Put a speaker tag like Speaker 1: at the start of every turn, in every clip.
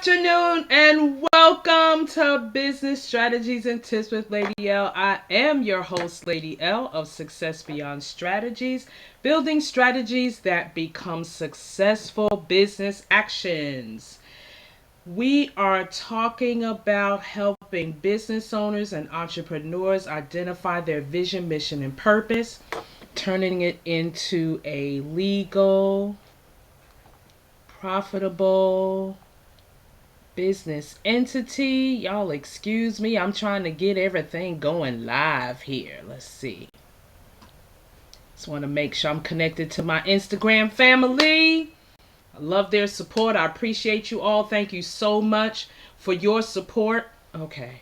Speaker 1: afternoon and welcome to Business Strategies and Tips with Lady L. I am your host, Lady L of Success Beyond Strategies, building strategies that become successful business actions. We are talking about helping business owners and entrepreneurs identify their vision, mission, and purpose, turning it into a legal, profitable business entity. Y'all excuse me, I'm trying to get everything going live here. Let's see. Just want to make sure I'm connected to my Instagram family. I love their support. I appreciate you all. Thank you so much for your support. Okay.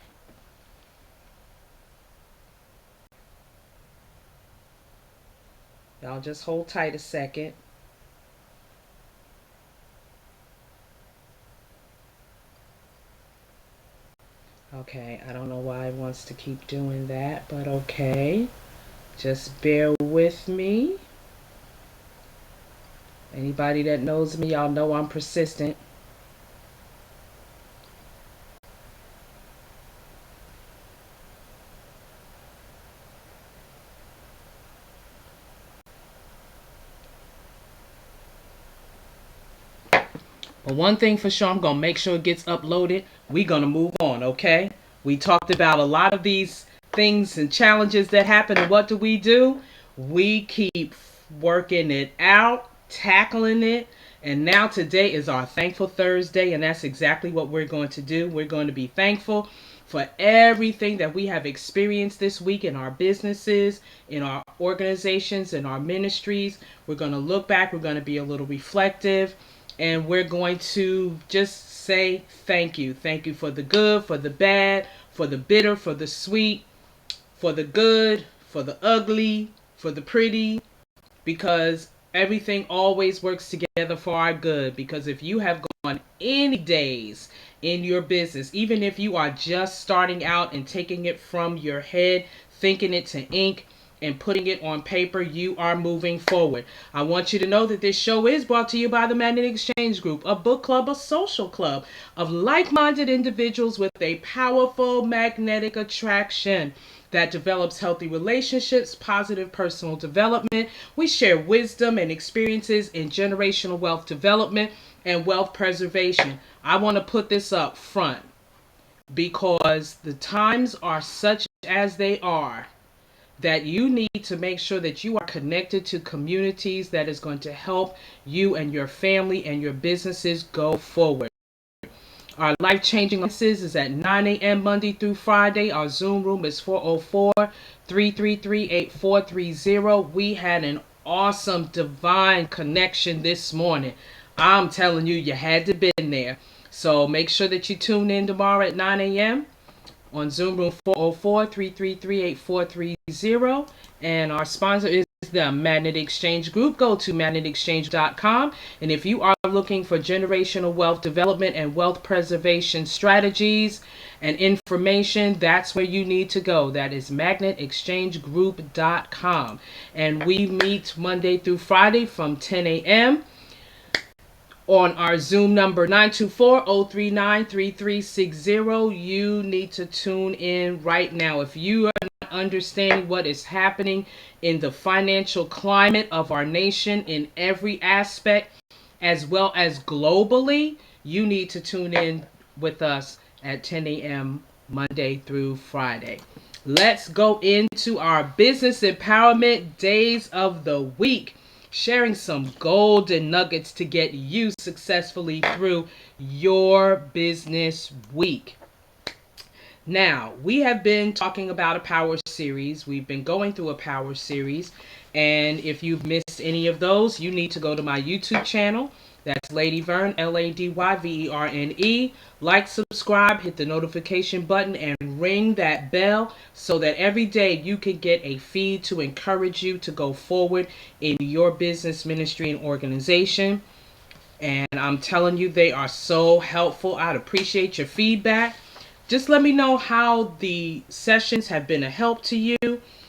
Speaker 1: Y'all just hold tight a second. Okay, I don't know why it wants to keep doing that, but okay. Just bear with me. Anybody that knows me, y'all know I'm persistent. But one thing for sure, I'm going to make sure it gets uploaded. We're going to move on, okay? We talked about a lot of these things and challenges that happen, and what do? We keep working it out, tackling it, and now today is our Thankful Thursday, and that's exactly what we're going to do. We're going to be thankful for everything that we have experienced this week in our businesses, in our organizations, in our ministries. We're going to look back. We're going to be a little reflective. And we're going to just say thank you. Thank you for the good, for the bad, for the bitter, for the sweet, for the good, for the ugly, for the pretty, because everything always works together for our good. Because if you have gone any days in your business, even if you are just starting out and taking it from your head, thinking it to ink, and putting it on paper, you are moving forward. I want you to know that this show is brought to you by the Magnetic Exchange Group, a book club, a social club of like-minded individuals with a powerful magnetic attraction that develops healthy relationships, positive personal development. We share wisdom and experiences in generational wealth development and wealth preservation. I want to put this up front because the times are such as they are, that you need to make sure that you are connected to communities that is going to help you and your family and your businesses go forward. Our life-changing classes is at 9 a.m. Monday through Friday. Our Zoom room is 404-333-8430. We had an awesome divine connection this morning. I'm telling you, you had to be in there. So make sure that you tune in tomorrow at 9 a.m. on Zoom room 404-333-8430. And our sponsor is the Magnetic Exchange Group. Go to magnetexchange.com. And if you are looking for generational wealth development and wealth preservation strategies and information, that's where you need to go. That is magnetexchangegroup.com. And we meet Monday through Friday from 10 a.m. on our Zoom number 924-039-3360. You need to tune in right now. If you are not understanding what is happening in the financial climate of our nation in every aspect, as well as globally, you need to tune in with us at 10 a.m. Monday through Friday. Let's go into our business empowerment days of the week, sharing some golden nuggets to get you successfully through your business week. Now, we have been talking about a power series. We've been going through a power series. And if you've missed any of those, you need to go to my YouTube channel. That's Lady Verne, LadyVerne. Like, subscribe, hit the notification button, and ring that bell so that every day you can get a feed to encourage you to go forward in your business, ministry, and organization. And I'm telling you, they are so helpful. I'd appreciate your feedback. Just let me know how the sessions have been a help to you.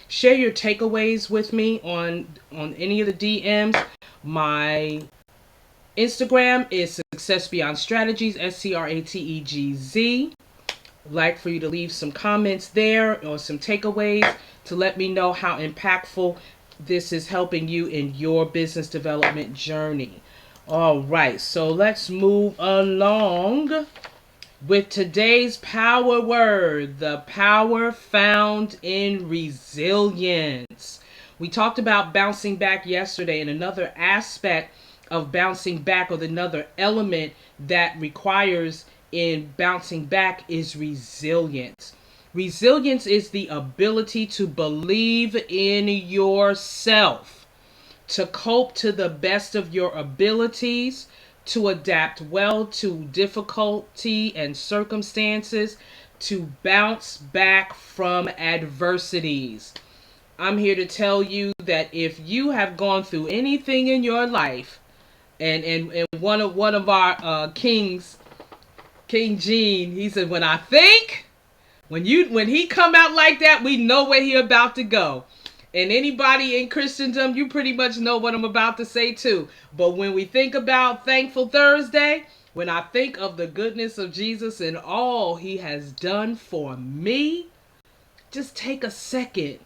Speaker 1: Share your takeaways with me on any of the DMs. My Instagram is Success Beyond Strategies, Strategz. I'd like for you to leave some comments there or some takeaways to let me know how impactful this is helping you in your business development journey. All right, so let's move along with today's power word, the power found in resilience. We talked about bouncing back yesterday, and another aspect of bouncing back, or another element that requires in bouncing back, is resilience. Resilience is the ability to believe in yourself, to cope to the best of your abilities, to adapt well to difficulty and circumstances, to bounce back from adversities. I'm here to tell you that if you have gone through anything in your life, and one of our kings, King Gene, he said, when he come out like that, we know where he about to go. And anybody in Christendom, you pretty much know what I'm about to say too. But when we think about Thankful Thursday, when I think of the goodness of Jesus and all he has done for me, just take a second.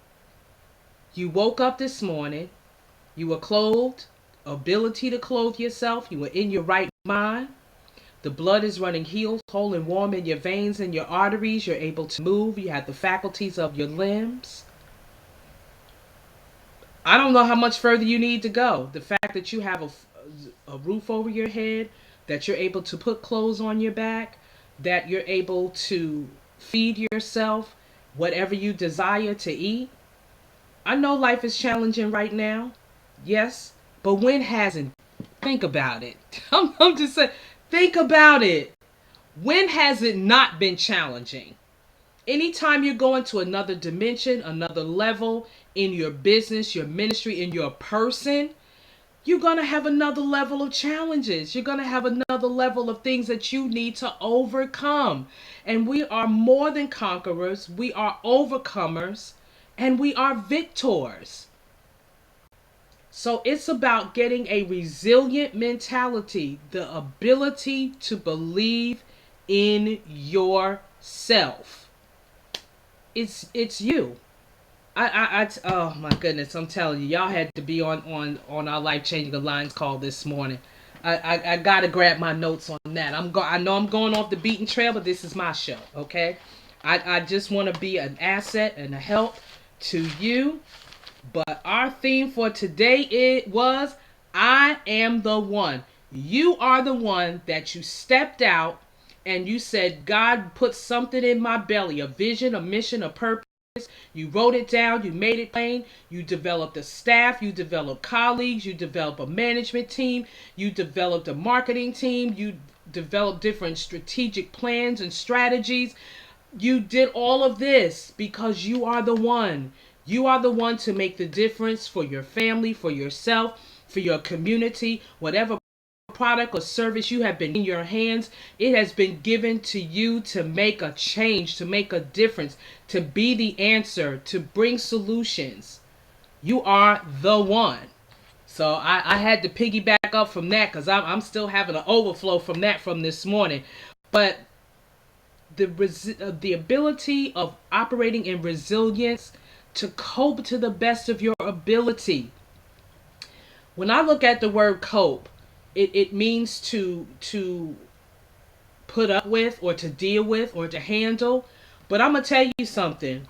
Speaker 1: You woke up this morning, you were clothed, ability to clothe yourself, you were in your right mind. The blood is running whole and warm in your veins and your arteries. You're able to move. You have the faculties of your limbs. I don't know how much further you need to go. The fact that you have a roof over your head, that you're able to put clothes on your back, that you're able to feed yourself whatever you desire to eat. I know life is challenging right now. Yes, but when hasn't? Think about it. I'm just saying, think about it. When has it not been challenging? Anytime you're going to another dimension, another level in your business, your ministry, in your person, you're going to have another level of challenges. You're going to have another level of things that you need to overcome. And we are more than conquerors. We are overcomers. And we are victors. So it's about getting a resilient mentality, the ability to believe in yourself. It's you. Oh my goodness, I'm telling you, y'all had to be on our Life Changing Alliance call this morning. I gotta grab my notes on that. I know I'm going off the beaten trail, but this is my show, okay? I just want to be an asset and a help to you. But our theme for today was I am the one. You are the one that you stepped out and you said, God put something in my belly, a vision, a mission, a purpose. You wrote it down, you made it plain, you developed a staff, you developed colleagues, you developed a management team, you developed a marketing team, you developed different strategic plans and strategies. You did all of this because you are the one. You are the one to make the difference for your family, for yourself, for your community, whatever product or service you have been in your hands, it has been given to you to make a change, to make a difference, to be the answer, to bring solutions. You are the one. So I had to piggyback up from that because I'm still having an overflow from that from this morning. But the ability of operating in resilience to cope to the best of your ability. When I look at the word cope, it means to put up with or to deal with or to handle. But I'm going to tell you something.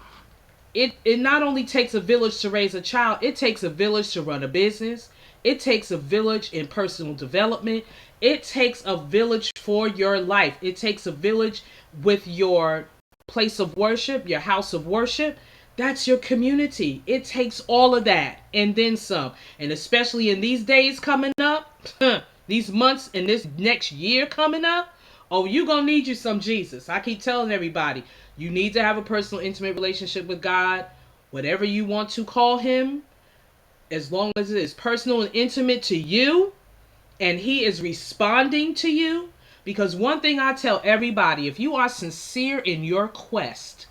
Speaker 1: It not only takes a village to raise a child, it takes a village to run a business. It takes a village in personal development. It takes a village for your life. It takes a village with your place of worship, your house of worship. That's your community. It takes all of that and then some. And especially in these days coming up, these months and this next year coming up, oh, you're going to need you some Jesus. I keep telling everybody, you need to have a personal, intimate relationship with God, whatever you want to call him, as long as it is personal and intimate to you, and he is responding to you. Because one thing I tell everybody, if you are sincere in your quest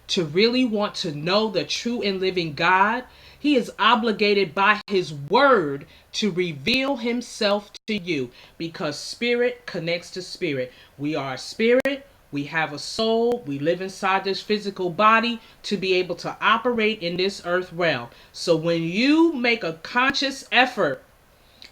Speaker 1: to really want to know the true and living God, He is obligated by his word to reveal himself to you, because spirit connects to spirit. We are a spirit. We have a soul. We live inside this physical body to be able to operate in this earth realm. So when you make a conscious effort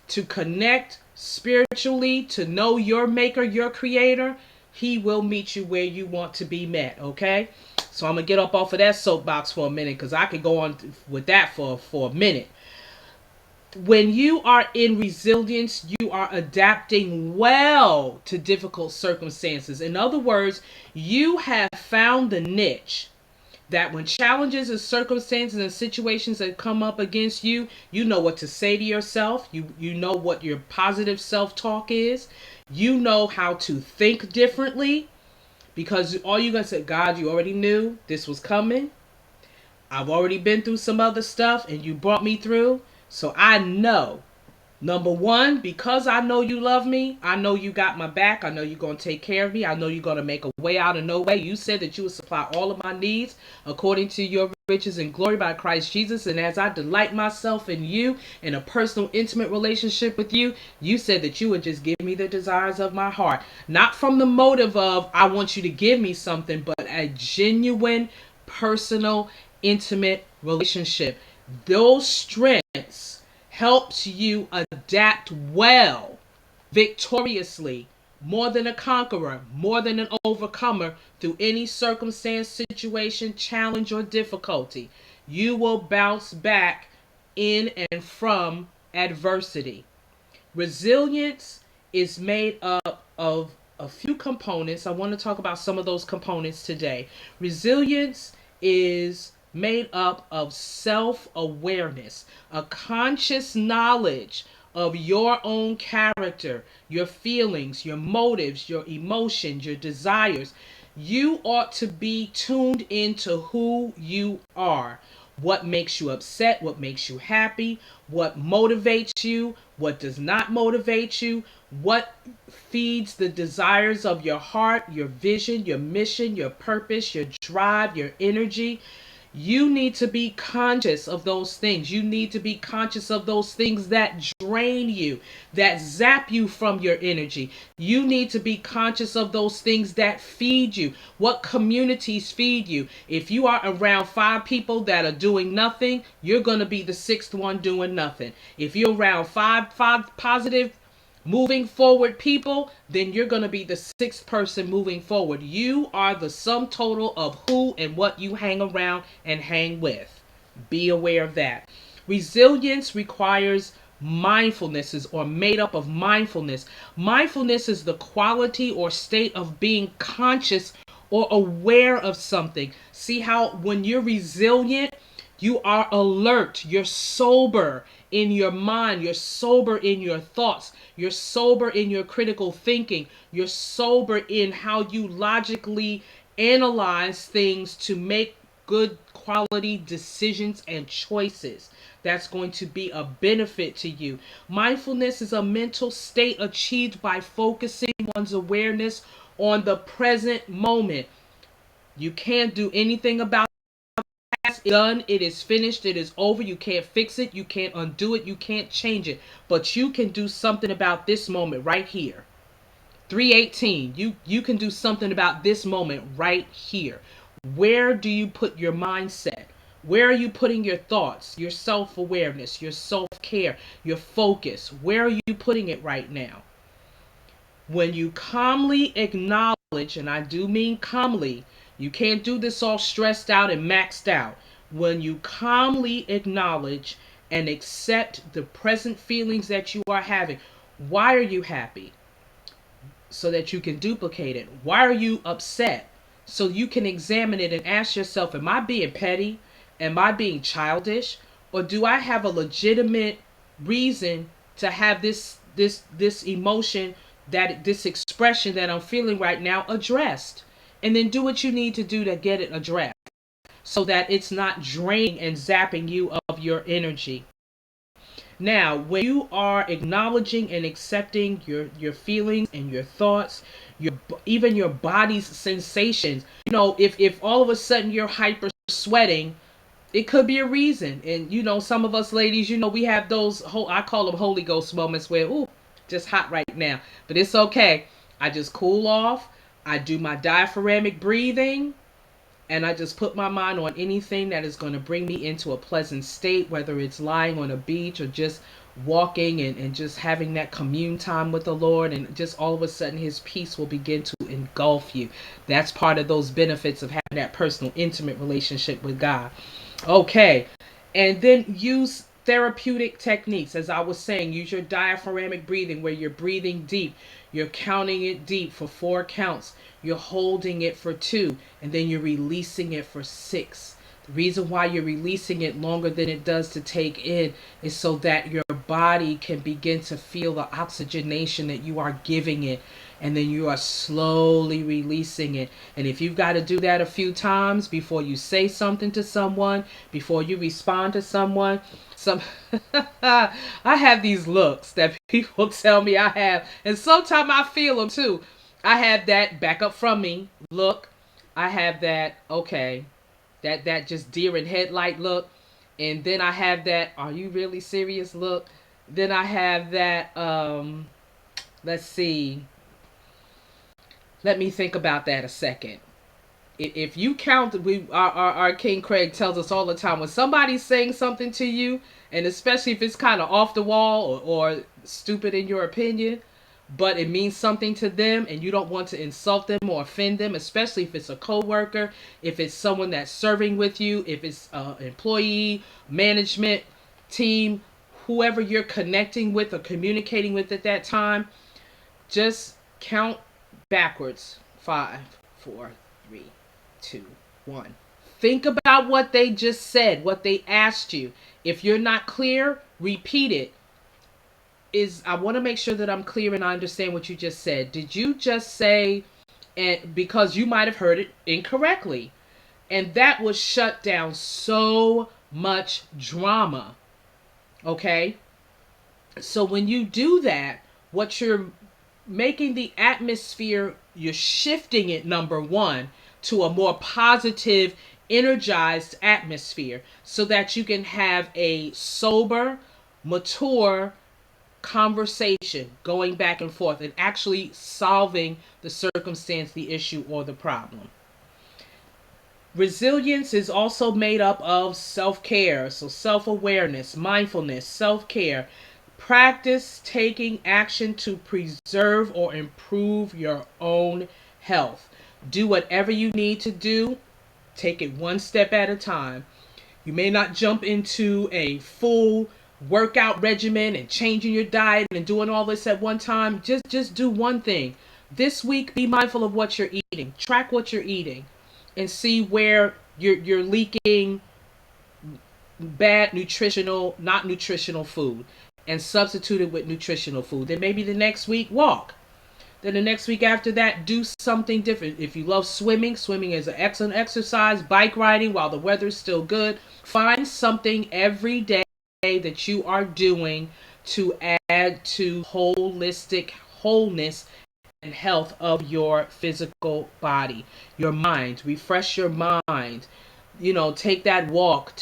Speaker 1: to connect spiritually, to know your maker, your creator, he will meet you where you want to be met, okay? So I'm going to get up off of that soapbox for a minute, because I could go on with that for a minute. When you are in resilience, you are adapting well to difficult circumstances. In other words, you have found the niche that when challenges and circumstances and situations that come up against you, you know what to say to yourself. You know what your positive self-talk is. You know how to think differently, because all you're going to say, God, you already knew this was coming. I've already been through some other stuff and you brought me through. So I know, number one, because I know you love me, I know you got my back, I know you're going to take care of me, I know you're going to make a way out of no way. You said that you would supply all of my needs according to your riches and glory by Christ Jesus. And as I delight myself in you, in a personal, intimate relationship with you, you said that you would just give me the desires of my heart. Not from the motive of, I want you to give me something, but a genuine, personal, intimate relationship. Those strengths helps you adapt well, victoriously, more than a conqueror, more than an overcomer through any circumstance, situation, challenge, or difficulty. You will bounce back in and from adversity. Resilience is made up of a few components. I want to talk about some of those components today. Resilience is made up of self-awareness, a conscious knowledge of your own character, your feelings, your motives, your emotions, your desires. You ought to be tuned into who you are. What makes you upset, what makes you happy, what motivates you, what does not motivate you, what feeds the desires of your heart, your vision, your mission, your purpose, your drive, your energy. You need to be conscious of those things. You need to be conscious of those things that drain you, that zap you from your energy. You need to be conscious of those things that feed you. What communities feed you? If you are around 5 people that are doing nothing, you're going to be the 6th one doing nothing. If you're around five positive, moving forward people, then you're going to be the 6th person moving forward. You are the sum total of who and what you hang around and hang with. Be aware of that. Resilience requires mindfulness, or made up of mindfulness. Mindfulness is the quality or state of being conscious or aware of something. See how when you're resilient, you are alert, you're sober in your mind, you're sober in your thoughts, you're sober in your critical thinking, you're sober in how you logically analyze things to make good quality decisions and choices. That's going to be a benefit to you. Mindfulness is a mental state achieved by focusing one's awareness on the present moment. You can't do anything about it's done, it is finished, it is over. You can't fix it, you can't undo it, you can't change it, but you can do something about this moment right here. 318, you can do something about this moment right here. Where do you put your mindset? Where are you putting your thoughts, your self-awareness, your self-care, your focus? Where are you putting it right now? When you calmly acknowledge, and I do mean calmly, you can't do this all stressed out and maxed out. When you calmly acknowledge and accept the present feelings that you are having. Why are you happy? So that you can duplicate it. Why are you upset? So you can examine it and ask yourself, am I being petty? Am I being childish? Or do I have a legitimate reason to have this emotion, that this expression that I'm feeling right now addressed? And then do what you need to do to get it addressed, so that it's not draining and zapping you of your energy. Now, when you are acknowledging and accepting your feelings and your thoughts, even your body's sensations, if all of a sudden you're hyper sweating, It could be a reason. And some of us ladies, we have those I call them Holy Ghost moments where, ooh, just hot right now. But it's okay. I just cool off. I do my diaphragmatic breathing, and I just put my mind on anything that is going to bring me into a pleasant state, whether it's lying on a beach or just walking and just having that commune time with the Lord, and just all of a sudden his peace will begin to engulf you. That's part of those benefits of having that personal, intimate relationship with God. Okay. And then use therapeutic techniques. As I was saying, use your diaphragmatic breathing where you're breathing deep. You're counting it deep for 4 counts. You're holding it for 2, and then you're releasing it for 6. The reason why you're releasing it longer than it does to take in is so that your body can begin to feel the oxygenation that you are giving it, and then you are slowly releasing it. And if you've got to do that a few times before you say something to someone, before you respond to someone, I have these looks that people tell me I have, and sometimes I feel them too. I have that back up from me look. I have that, okay, that just deer in headlight look. And then I have that, are you really serious look. Then I have that, let's see, let me think about that a second. If you count, our King Craig tells us all the time, when somebody's saying something to you, and especially if it's kind of off the wall, or stupid in your opinion, but it means something to them and you don't want to insult them or offend them, especially if it's a coworker, if it's someone that's serving with you, if it's employee, management, team, whoever you're connecting with or communicating with at that time, just count backwards. 5, 4, 3, 2, 1. Think about what they just said, what they asked you. If you're not clear, repeat it. I want to make sure that I'm clear and I understand what you just said. Did you just say, and because you might have heard it incorrectly, and that would shut down so much drama. Okay? So when you do that, what you're making the atmosphere, you're shifting it, number one, to a more positive, energized atmosphere so that you can have a sober, mature conversation going back and forth and actually solving the circumstance, the issue, or the problem. Resilience is also made up of self-care, so self-awareness, mindfulness, self-care. Practice taking action to preserve or improve your own health. Do whatever you need to do. Take it one step at a time. You may not jump into a full workout regimen and changing your diet and doing all this at one time. Just do one thing. This week, be mindful of what you're eating. Track what you're eating and see where you're leaking bad not nutritional food, and substitute it with nutritional food. Then maybe the next week, walk. Then the next week after that, do something different. If you love swimming, swimming is an excellent exercise. Bike riding while the weather's still good. Find something every day that you are doing to add to holistic wholeness and health of your physical body. Your mind. Refresh your mind. Take that walk.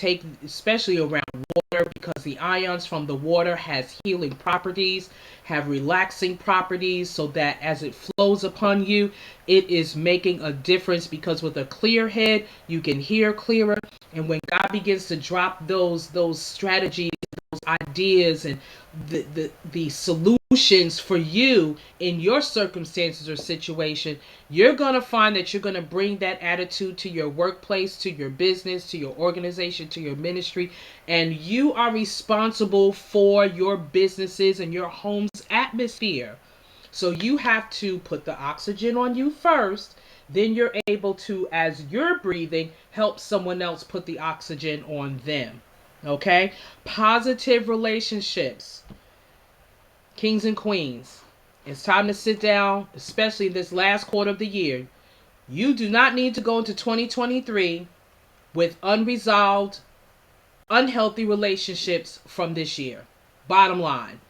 Speaker 1: Especially around water, because the ions from the water has healing properties, have relaxing properties, so that as it flows upon you, it is making a difference, because with a clear head, you can hear clearer. And when God begins to drop those strategies, those ideas, and the solutions for you in your circumstances or situation, you're going to find that you're going to bring that attitude to your workplace, to your business, to your organization, to your ministry, and you are responsible for your businesses and your home's atmosphere. So you have to put the oxygen on you first, then you're able to, as you're breathing, help someone else put the oxygen on them. Okay? Positive relationships. Kings and queens, it's time to sit down, especially this last quarter of the year. You do not need to go into 2023 with unresolved, unhealthy relationships from this year. Bottom line.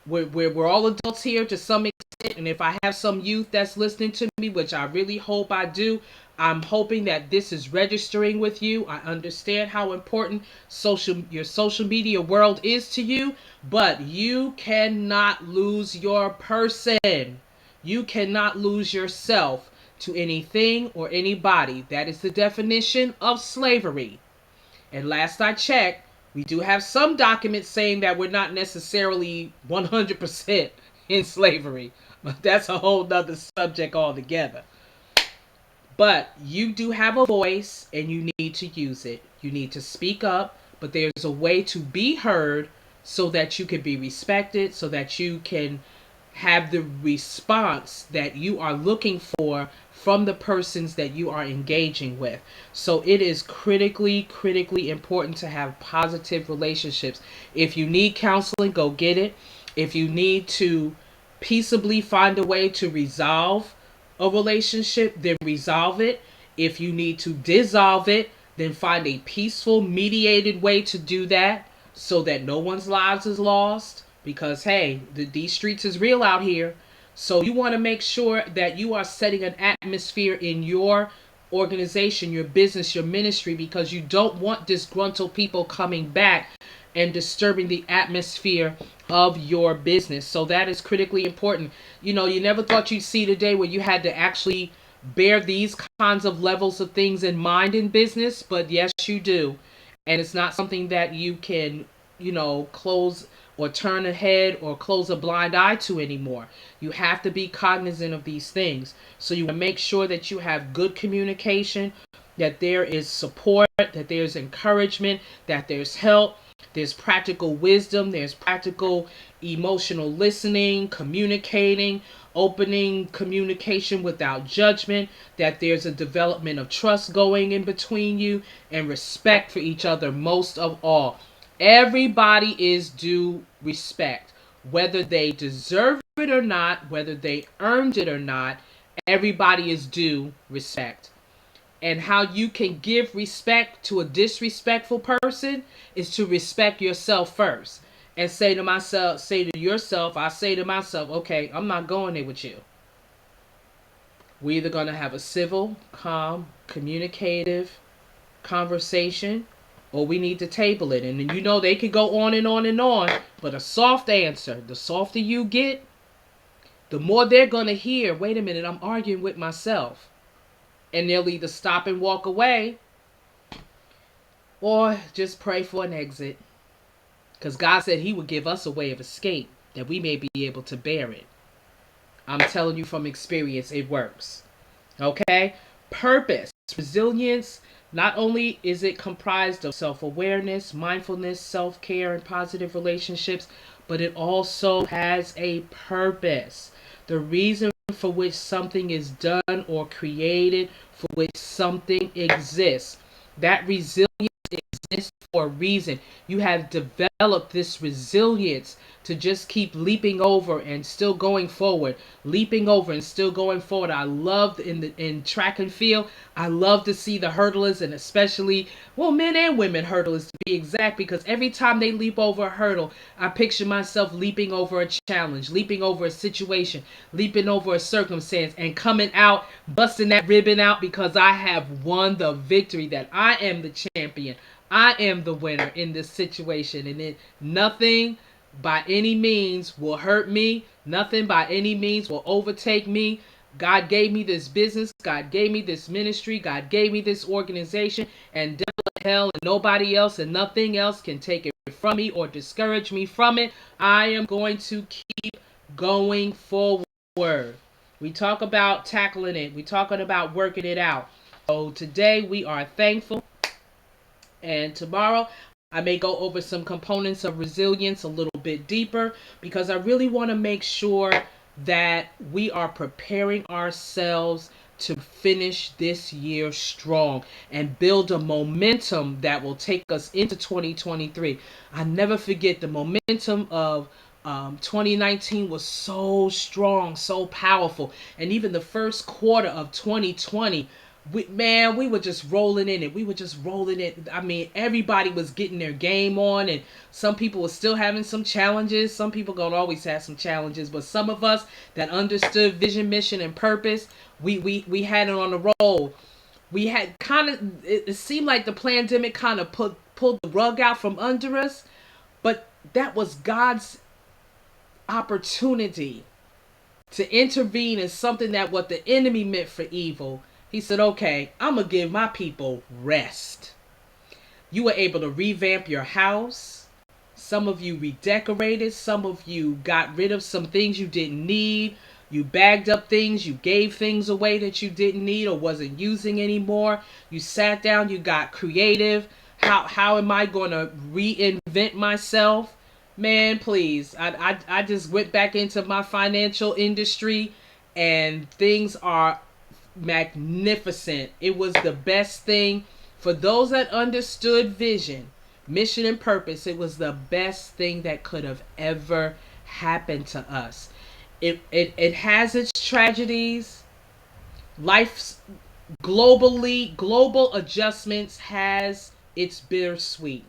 Speaker 1: We're all adults here to some extent, and if I have some youth that's listening to me, which I really hope I do, I'm hoping that this is registering with you. I understand how important your social media world is to you, but you cannot lose your person. You cannot lose yourself to anything or anybody. That is the definition of slavery. And last I checked, we do have some documents saying that we're not necessarily 100% in slavery. But that's a whole nother subject altogether. But you do have a voice and you need to use it. You need to speak up, but there's a way to be heard so that you can be respected, so that you can have the response that you are looking for from the persons that you are engaging with. So it is critically important to have positive relationships. If you need counseling, go get it. If you need to peaceably find a way to resolve a relationship, then resolve it. If you need to dissolve it, then find a peaceful, mediated way to do that so that no one's lives is lost. Because, hey, these streets is real out here. So you want to make sure that you are setting an atmosphere in your organization, your business, your ministry, because you don't want disgruntled people coming back and disturbing the atmosphere of your business. So that is critically important. You know, you never thought you'd see the day where you had to actually bear these kinds of levels of things in mind in business, but yes, you do. And it's not something that you can, close or turn ahead or close a blind eye to anymore. You have to be cognizant of these things. So you want to make sure that you have good communication, that there is support, that there's encouragement, that there's help, there's practical wisdom, there's practical emotional listening, communicating, opening communication without judgment, that there's a development of trust going in between you, and respect for each other most of all. Everybody is due respect, whether they deserve it or not, whether they earned it or not. Everybody is due respect. And how you can give respect to a disrespectful person is to respect yourself first. And say to yourself, I say to myself, okay, I'm not going there with you. We're either going to have a civil, calm, communicative conversation, or we need to table it. And then they can go on and on and on, but a soft answer, the softer you get, the more they're going to hear, wait a minute, I'm arguing with myself. And they'll either stop and walk away or just pray for an exit. Because God said he would give us a way of escape that we may be able to bear it. I'm telling you from experience, it works. Okay? Purpose, resilience, not only is it comprised of self-awareness, mindfulness, self-care, and positive relationships, but it also has a purpose. The reason for which something is done or created, for which something exists. That resilience exists for a reason. You have developed this resilience to just keep leaping over and still going forward, leaping over and still going forward. I love in track and field, I love to see the hurdlers, and especially, men and women hurdlers to be exact, because every time they leap over a hurdle, I picture myself leaping over a challenge, leaping over a situation, leaping over a circumstance, and coming out, busting that ribbon out because I have won the victory, that I am the champion. I am the winner in this situation, and nothing by any means will hurt me. Nothing by any means will overtake me. God gave me this business. God gave me this ministry. God gave me this organization, and devil, hell, and nobody else and nothing else can take it from me or discourage me from it. I am going to keep going forward. We talk about tackling it. We talking about working it out. So today we are thankful. And tomorrow, I may go over some components of resilience a little bit deeper, because I really want to make sure that we are preparing ourselves to finish this year strong and build a momentum that will take us into 2023. I never forget the momentum of 2019 was so strong, so powerful. And even the first quarter of 2020, we were just rolling in it. We were just rolling it. I mean, everybody was getting their game on, and some people were still having some challenges. Some people gonna always have some challenges, but some of us that understood vision, mission, and purpose, we had it on the roll. We had kind of, it seemed like the pandemic kind of pulled the rug out from under us, but that was God's opportunity to intervene in something that what the enemy meant for evil. He said, okay, I'm going to give my people rest. You were able to revamp your house. Some of you redecorated. Some of you got rid of some things you didn't need. You bagged up things. You gave things away that you didn't need or wasn't using anymore. You sat down. You got creative. How am I going to reinvent myself? Man, please. I just went back into my financial industry and things are magnificent. It was the best thing. For those that understood vision, mission, and purpose, it was the best thing that could have ever happened to us. It has its tragedies. Life's global adjustments has its bittersweet.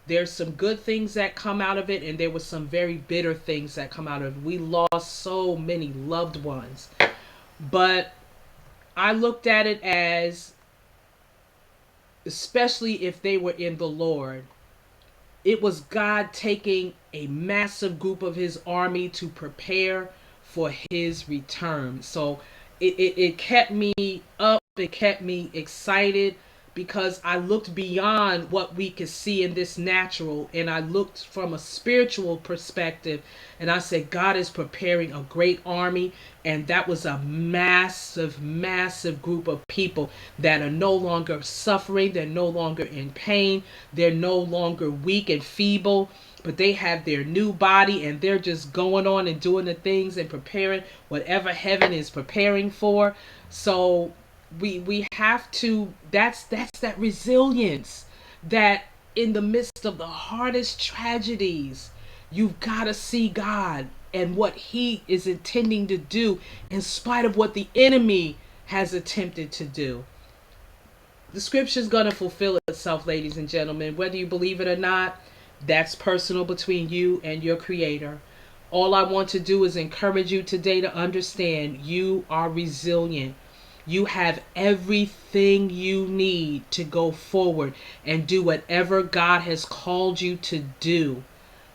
Speaker 1: There's some good things that come out of it, and there was some very bitter things that come out of it. We lost so many loved ones. But I looked at it as, especially if they were in the Lord, it was God taking a massive group of his army to prepare for his return. So it kept me up, it kept me excited, because I looked beyond what we could see in this natural, and I looked from a spiritual perspective, and I said, God is preparing a great army. And that was a massive group of people that are no longer suffering. They're no longer in pain. They're no longer weak and feeble, but they have their new body, and they're just going on and doing the things and preparing whatever heaven is preparing for. So we have to, that's that resilience, that in the midst of the hardest tragedies, you've got to see God and what he is intending to do in spite of what the enemy has attempted to do. The scripture is going to fulfill itself, ladies and gentlemen. Whether you believe it or not, that's personal between you and your creator. All I want to do is encourage you today to understand you are resilient. You have everything you need to go forward and do whatever God has called you to do.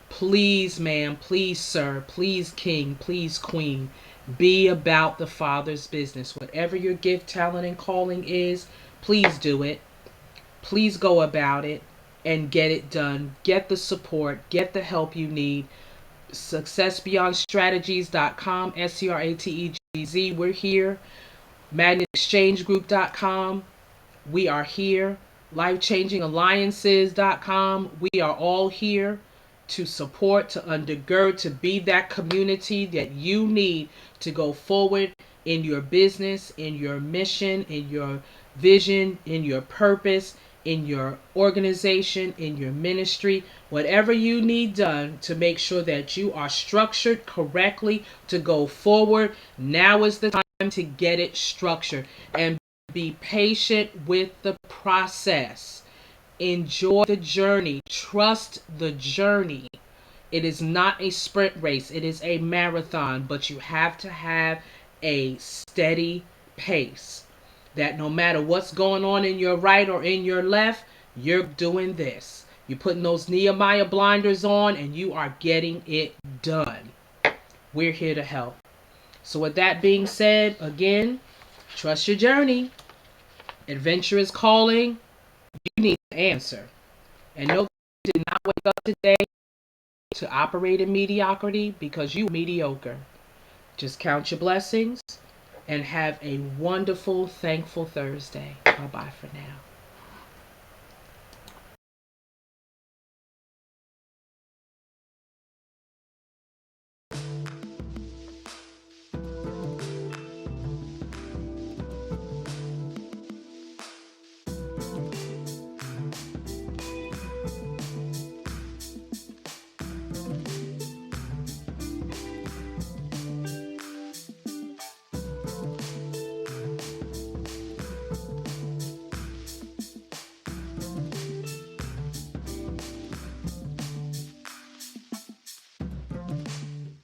Speaker 1: Please, ma'am, please, sir, please, king, please, queen, be about the Father's business. Whatever your gift, talent, and calling is, please do it. Please go about it and get it done. Get the support, get the help you need. SuccessBeyondStrategies.com, STRATEGZ, we're here. MagnetExchangeGroup.com, we are here. LifeChangingAlliances.com, we are all here to support, to undergird, to be that community that you need to go forward in your business, in your mission, in your vision, in your purpose, in your organization, in your ministry, whatever you need done to make sure that you are structured correctly to go forward. Now is the time to get it structured, and be patient with the process. Enjoy the journey. Trust the journey. It is not a sprint race. It is a marathon, but you have to have a steady pace. That no matter what's going on in your right or in your left, you're doing this. You're putting those Nehemiah blinders on and you are getting it done. We're here to help. So with that being said, again, trust your journey. Adventure is calling. You need to answer. And know you did not wake up today to operate in mediocrity because you are mediocre. Just count your blessings and have a wonderful, thankful Thursday. Bye-bye for now.